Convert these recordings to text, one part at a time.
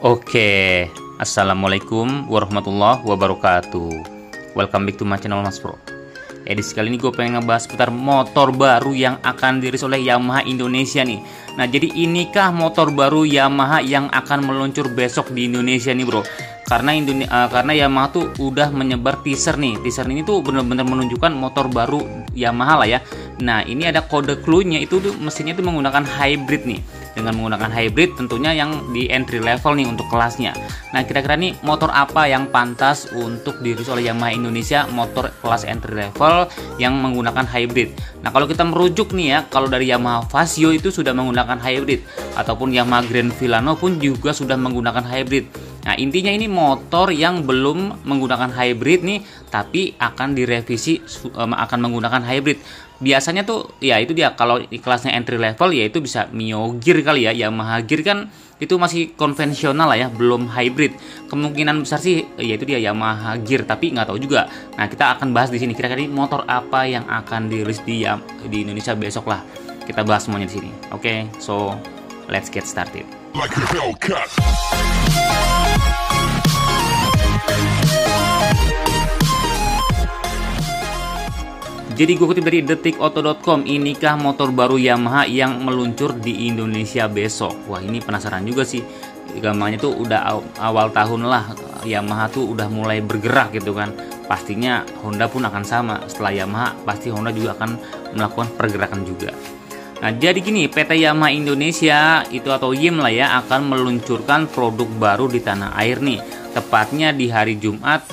Oke, assalamualaikum warahmatullahi wabarakatuh. Welcome back to my channel Mas Bro. Edisi kali ini gue pengen ngebahas seputar motor baru yang akan dirilis oleh Yamaha Indonesia nih. Nah, jadi inikah motor baru Yamaha yang akan meluncur besok di Indonesia nih bro? Karena Yamaha tuh udah menyebar teaser nih. Teaser ini tuh bener-bener menunjukkan motor baru Yamaha lah ya. Nah, ini ada kode clue-nya, itu tuh mesinnya tuh menggunakan hybrid nih. Dengan menggunakan hybrid tentunya yang di entry level nih untuk kelasnya. Nah, kira-kira nih motor apa yang pantas untuk dirilis oleh Yamaha Indonesia, motor kelas entry level yang menggunakan hybrid. Nah, kalau kita merujuk nih ya, kalau dari Yamaha Fazio itu sudah menggunakan hybrid, ataupun Yamaha Grand Filano pun juga sudah menggunakan hybrid. Nah, intinya ini motor yang belum menggunakan hybrid nih, tapi akan direvisi akan menggunakan hybrid. Biasanya tuh ya itu dia, kalau di kelasnya entry level ya itu bisa Mio Gear kali ya. Yamaha Gear kan itu masih konvensional lah ya, belum hybrid. Kemungkinan besar sih ya itu dia Yamaha Gear, tapi nggak tahu juga. Nah, kita akan bahas di sini kira-kira motor apa yang akan dirilis di Indonesia besok lah. Kita bahas semuanya di sini. Oke, so let's get started. Like a Hellcat. Jadi gue kutip dari detikauto.com, inikah motor baru Yamaha yang meluncur di Indonesia besok? Wah, ini penasaran juga sih. Gampangnya tuh udah awal tahun lah, Yamaha tuh udah mulai bergerak gitu kan. Pastinya Honda pun akan sama. Setelah Yamaha, pasti Honda juga akan melakukan pergerakan juga. Nah, jadi gini, PT Yamaha Indonesia itu atau YIM lah ya, akan meluncurkan produk baru di tanah air nih. Tepatnya di hari Jumat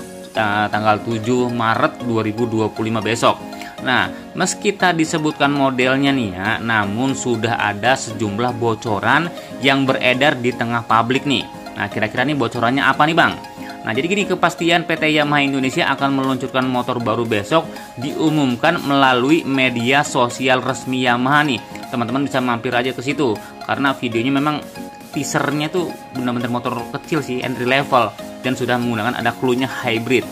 tanggal 7 Maret 2025 besok. Nah, meski tak disebutkan modelnya nih ya, namun sudah ada sejumlah bocoran yang beredar di tengah publik nih. Nah, kira-kira nih bocorannya apa nih bang? Nah, jadi gini, kepastian PT Yamaha Indonesia akan meluncurkan motor baru besok diumumkan melalui media sosial resmi Yamaha nih. Teman-teman bisa mampir aja ke situ, karena videonya memang teasernya tuh benar-benar motor kecil sih, entry level, dan sudah menggunakan ada clue-nya hybrid.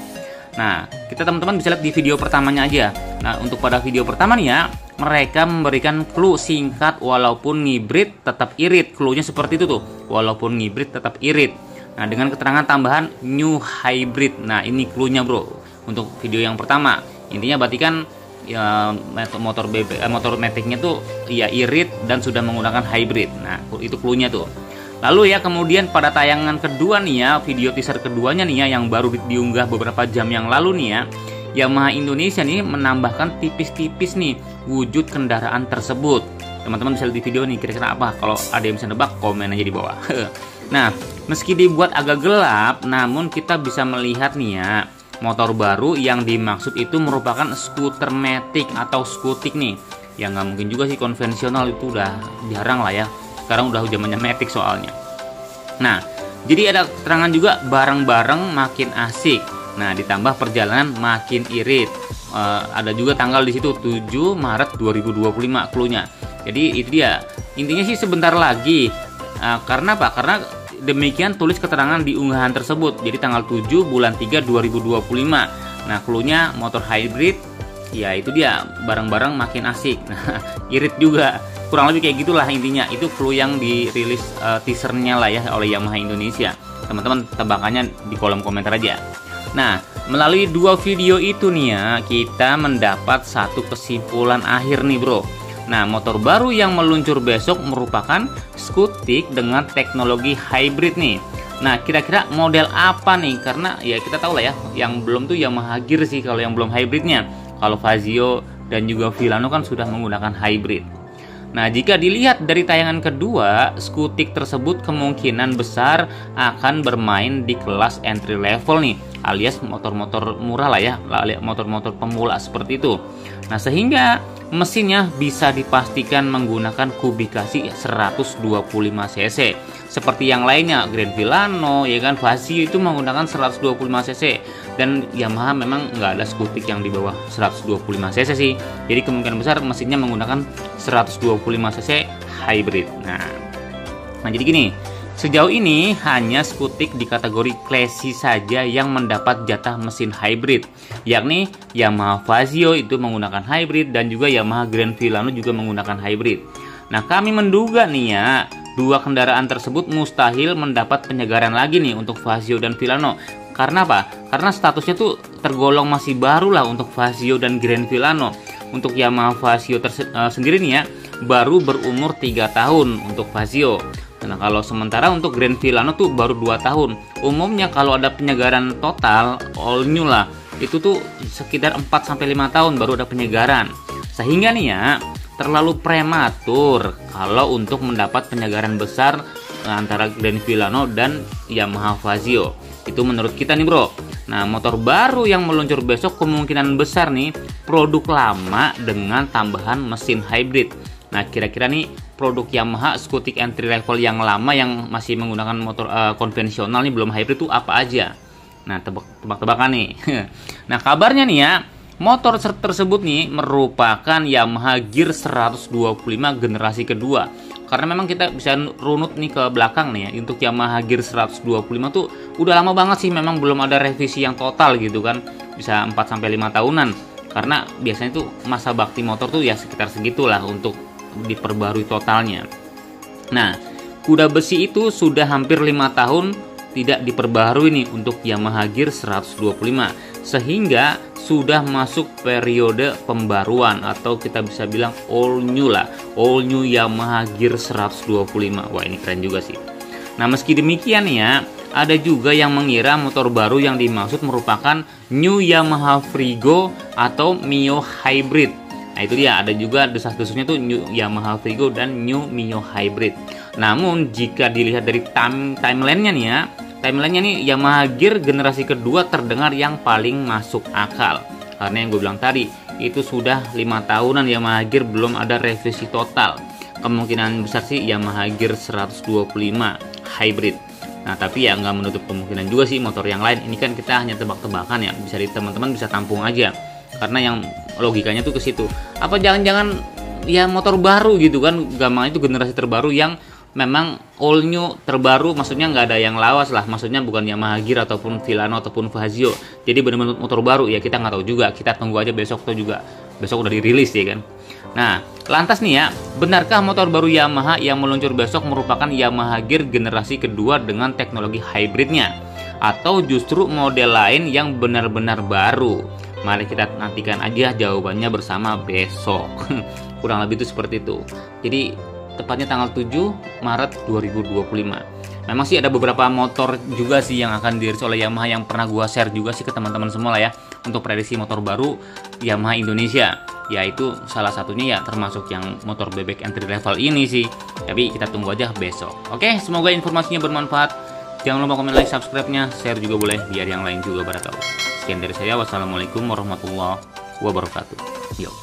Nah, kita teman-teman bisa lihat di video pertamanya aja. Nah, untuk pada video pertama nih ya, mereka memberikan clue singkat, walaupun ngibrit tetap irit. Clue-nya seperti itu tuh, walaupun ngibrit tetap irit. Nah, dengan keterangan tambahan new hybrid. Nah, ini clue-nya bro, untuk video yang pertama. Intinya berarti kan ya, motor metiknya tuh ya irit dan sudah menggunakan hybrid. Nah, itu clue-nya tuh. Lalu ya, kemudian pada tayangan kedua nih ya, video teaser keduanya nih ya, yang baru diunggah beberapa jam yang lalu nih ya, Yamaha Indonesia nih menambahkan tipis-tipis nih wujud kendaraan tersebut. Teman-teman bisa lihat di video nih, kira-kira apa? Kalau ada yang bisa nebak, komen aja di bawah. Nah, meski dibuat agak gelap, namun kita bisa melihat nih ya, motor baru yang dimaksud itu merupakan skuter matic atau skutik nih. Ya nggak mungkin juga sih konvensional, itu udah jarang lah ya. Sekarang udah zamannya matic soalnya. Nah, jadi ada keterangan juga bareng-bareng makin asik. Nah, ditambah perjalanan makin irit. Ada juga tanggal di situ 7 Maret 2025 clue-nya. Jadi itu dia. Intinya sih sebentar lagi. Karena apa? Karena demikian tulis keterangan di unggahan tersebut. Jadi tanggal 7 bulan 3 2025. Nah, clue-nya motor hybrid. Ya itu dia, bareng-bareng makin asik. Nah, irit juga. Kurang lebih kayak gitulah intinya. Itu clue yang dirilis teasernya lah ya oleh Yamaha Indonesia. Teman-teman tebakannya di kolom komentar aja. Nah, melalui dua video itu nih ya, kita mendapat satu kesimpulan akhir nih bro. Nah, motor baru yang meluncur besok merupakan skutik dengan teknologi hybrid nih. Nah, kira-kira model apa nih? Karena ya kita tahu lah ya, yang belum tuh Yamaha Gear sih kalau yang belum hybridnya. Kalau Fazio dan juga Filano kan sudah menggunakan hybrid. Nah, jika dilihat dari tayangan kedua, skutik tersebut kemungkinan besar akan bermain di kelas entry level nih, alias motor-motor murah lah ya, motor-motor pemula seperti itu. Nah, sehingga mesinnya bisa dipastikan menggunakan kubikasi 125 cc. Seperti yang lainnya, Grand Filano, ya kan, Fazio itu menggunakan 125 cc. Dan Yamaha memang nggak ada skutik yang di bawah 125 cc sih. Jadi kemungkinan besar mesinnya menggunakan 125 cc hybrid. Nah jadi gini, sejauh ini hanya skutik di kategori classy saja yang mendapat jatah mesin hybrid, yakni Yamaha Fazio itu menggunakan hybrid dan juga Yamaha Grand Filano juga menggunakan hybrid. Nah, kami menduga nih ya, dua kendaraan tersebut mustahil mendapat penyegaran lagi nih untuk Fazio dan Villano. Karena apa? Karena statusnya tuh tergolong masih baru lah untuk Fazio dan Grand Villano. Untuk Yamaha Fazio sendiri nih ya, baru berumur 3 tahun untuk Fazio. Nah, kalau sementara untuk Grand Villano tuh baru 2 tahun. Umumnya kalau ada penyegaran total all new lah, itu tuh sekitar 4-5 tahun baru ada penyegaran. Sehingga nih ya, terlalu prematur kalau untuk mendapat penyegaran besar antara Grand Villano dan Yamaha Fazio. Itu menurut kita nih bro. Nah, motor baru yang meluncur besok kemungkinan besar nih produk lama dengan tambahan mesin hybrid. Nah, kira-kira nih produk Yamaha Scootic entry level yang lama yang masih menggunakan motor konvensional nih belum hybrid tuh apa aja? Nah, tebak-tebakan nih. Nah, kabarnya nih ya, motor tersebut nih merupakan Yamaha Gear 125 generasi kedua. Karena memang kita bisa runut nih ke belakang nih ya, untuk Yamaha Gear 125 tuh udah lama banget sih, memang belum ada revisi yang total gitu kan. Bisa 4-5 tahunan. Karena biasanya tuh masa bakti motor tuh ya sekitar segitulah untuk diperbarui totalnya. Nah, kuda besi itu sudah hampir 5 tahun tidak diperbarui nih untuk Yamaha Gear 125, sehingga sudah masuk periode pembaruan atau kita bisa bilang all new lah, all new Yamaha Gear 125. Wah, ini keren juga sih. Nah, meski demikian ya, ada juga yang mengira motor baru yang dimaksud merupakan New Yamaha Frigo atau Mio Hybrid. Nah, itu dia, ada juga desas-desusnya tuh New Yamaha Frigo dan New Mio Hybrid. Namun jika dilihat dari timelinenya nih ya, timelinenya nih Yamaha Gear generasi kedua terdengar yang paling masuk akal. Karena yang gue bilang tadi, itu sudah 5 tahunan Yamaha Gear belum ada revisi total. Kemungkinan besar sih Yamaha Gear 125 Hybrid. Nah, tapi ya nggak menutup kemungkinan juga sih motor yang lain. Ini kan kita hanya tebak-tebakan ya, bisa teman-teman bisa tampung aja. Karena yang logikanya tuh ke situ. Apa jangan-jangan ya motor baru gitu kan, gampang itu generasi terbaru yang memang all new terbaru, maksudnya nggak ada yang lawas lah, maksudnya bukan Yamaha Gear ataupun Villano ataupun Fazio. Jadi benar-benar motor baru ya, kita nggak tahu juga, kita tunggu aja besok tuh juga, besok udah dirilis ya kan. Nah, lantas nih ya, benarkah motor baru Yamaha yang meluncur besok merupakan Yamaha Gear generasi kedua dengan teknologi hybridnya, atau justru model lain yang benar-benar baru? Mari kita nantikan aja jawabannya bersama besok. Kurang lebih itu seperti itu. Jadi tepatnya tanggal 7 Maret 2025. Memang sih ada beberapa motor juga sih yang akan dirilis oleh Yamaha yang pernah gua share juga sih ke teman-teman semua lah ya, untuk prediksi motor baru Yamaha Indonesia. Yaitu salah satunya ya termasuk yang motor bebek entry level ini sih. Tapi kita tunggu aja besok. Oke, semoga informasinya bermanfaat. Jangan lupa komen, like, subscribe-nya, share juga boleh biar yang lain juga pada tahu. Sekian dari saya, wassalamualaikum warahmatullahi wabarakatuh. Yo.